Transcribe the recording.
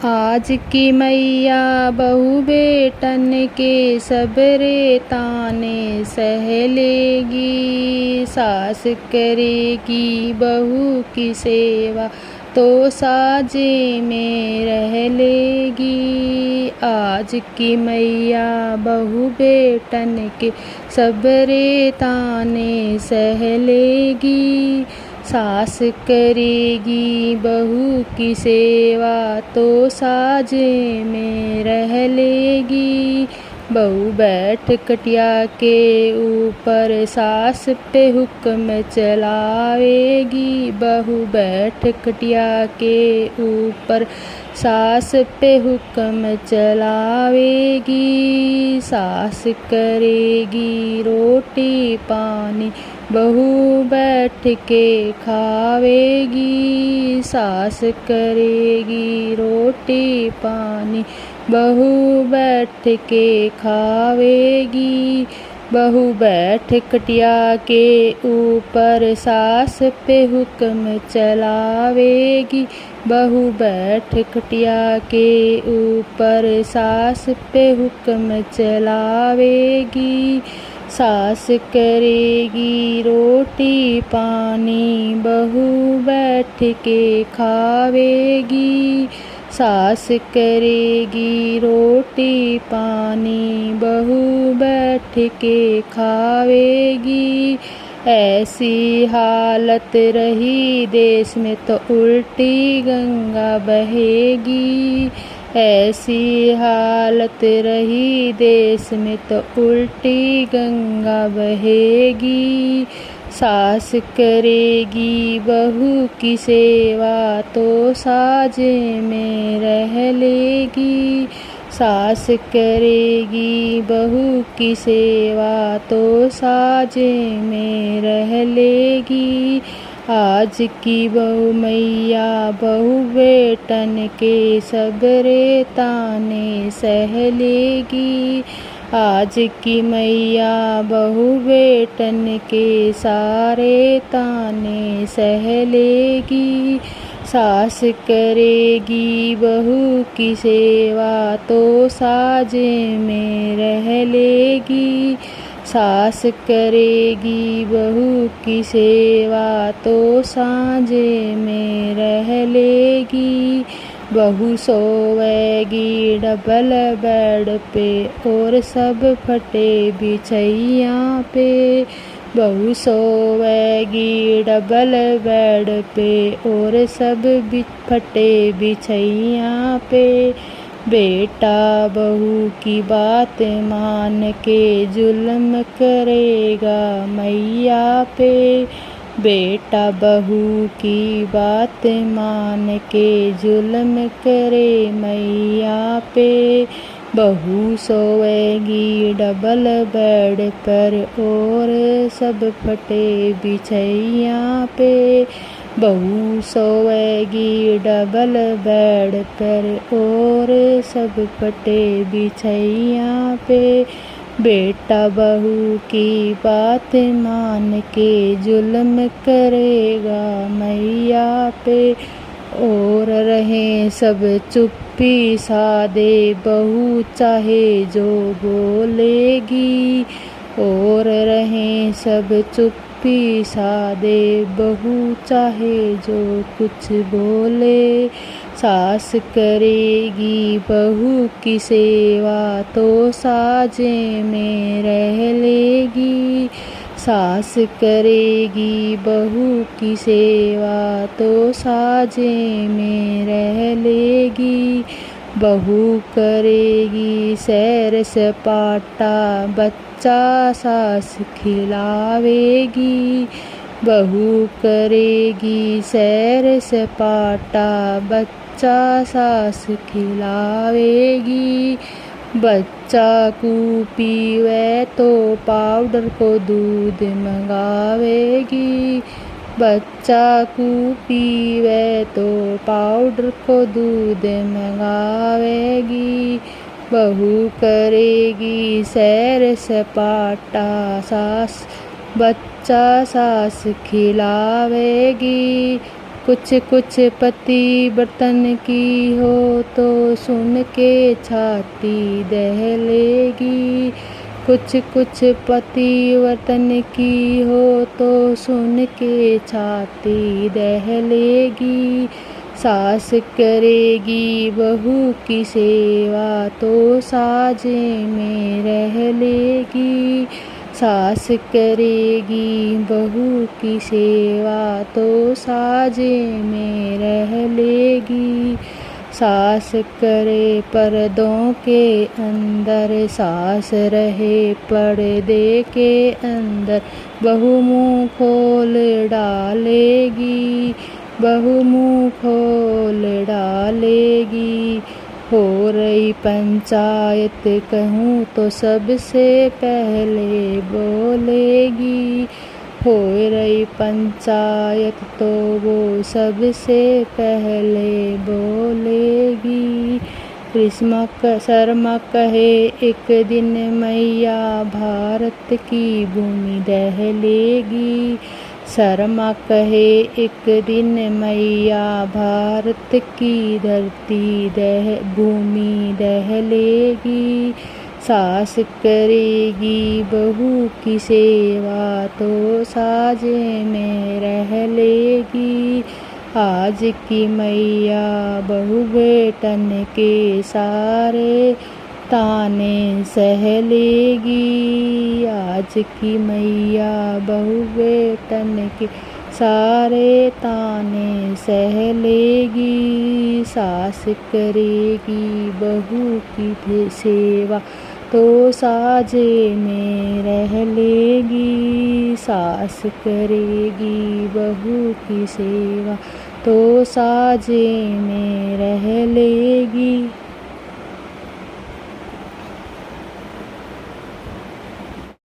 आज की मैया बहू बेटन के सबरे ताने सह लेगी। सास करेगी बहू की सेवा तो साजे में रह लेगी। आज की मैया बहू बेटन के सबरे ताने सह लेगी। सास करेगी बहू की सेवा तो साजे में रह लेगी। बहू बैठ कटिया के ऊपर सास पे हुक्म चलावेगी। बहू बैठ कटिया के ऊपर सास पे हुक्म चलावेगी। सास करेगी रोटी पानी बहू बैठ के खावेगी। सास करेगी रोटी पानी बहू बैठ के खावेगी। बहू बैठ कटिया के ऊपर सास पे हुक्म चलावेगी। बहू बैठ कटिया के ऊपर सास पे हुक्म चलावेगी। सास करेगी रोटी पानी बहू बैठ के खावेगी। सास करेगी रोटी पानी बहू बैठ के खावेगी। ऐसी हालत रही देश में तो उल्टी गंगा बहेगी। ऐसी हालत रही देश में तो उल्टी गंगा बहेगी। सास करेगी बहू की सेवा तो साजे में रह लेगी। सास करेगी बहू की सेवा तो साजे में रह लेगी। आज की बहू मैया बहू बेटन के सबरे ताने सह लेगी। आज की मैया बहू बेटन के सारे ताने सह लेगी। सास करेगी बहू की सेवा तो साजे में रह लेगी। सास करेगी बहू की सेवा तो साजे में रह लेगी। बहू सोवेगी डबल बेड पे और सब फटे बिछैया पे। बहू सोवेगी डबल बेड पे और सब फटे बिछैया पे। बेटा बहू की बात मान के जुल्म करेगा मैया पे। बेटा बहू की बात मान के जुल्म करे मैया पे। बहू सोएगी डबल बेड पर और सब फटे बिछैया पे। बहू सोएगी डबल बेड पर और सब फटे बिछैया पे। बेटा बहू की बात मान के जुल्म करेगा मैया पे। और रहे सब चुप्पी सादे बहू चाहे जो बोलेगी। और रहे सब चुप्पी सादे बहू चाहे जो कुछ बोले। सास करेगी बहू की सेवा तो साजे में रह लेगी। सास करेगी बहू की सेवा तो साजे में रह लेगी। बहू करेगी सैर सपाटा बच्चा सास खिलावेगी। बहू करेगी सैर सपाटा बच्चा सास खिलावेगी। बच्चा को पीवे तो पाउडर को दूध मंगावेगी। बच्चा को पीवे तो पाउडर को दूध मंगावेगी। बहू करेगी सैर सपाटा सास बच्चा सास खिलावेगी। कुछ कुछ पति बर्तन की हो तो सुन के छाती दहलेगी। कुछ कुछ पति बर्तन की हो तो सुन के छाती दहलेगी। सास करेगी बहू की सेवा तो साजे में रह लेगी। सास करेगी बहू की सेवा तो साजे में रह लेगी। सास करे पर्दों के अंदर, सास रहे पर्दे के अंदर, बहू मुँह खोल डालेगी। बहू मुँह खोल डालेगी। हो रही पंचायत कहूँ तो सबसे पहले बोलेगी। हो रही पंचायत तो वो सबसे पहले बोलेगी। शर्मा कहे एक दिन मैया भारत की भूमि दहलेगी। शर्मा कहे एक दिन मैया भारत की धरती भूमि दहलेगी। सास करेगी बहू की सेवा तो साजे में रह लेगी। आज की मैया बहू बेटन के सारे ताने सह लेगी। आज की मैया बहू बेटन के सारे ताने सह लेगी। सास करेगी बहू की सेवा तो साजे में रह लेगी। सास करेगी बहू की सेवा तो साजे में रह लेगी।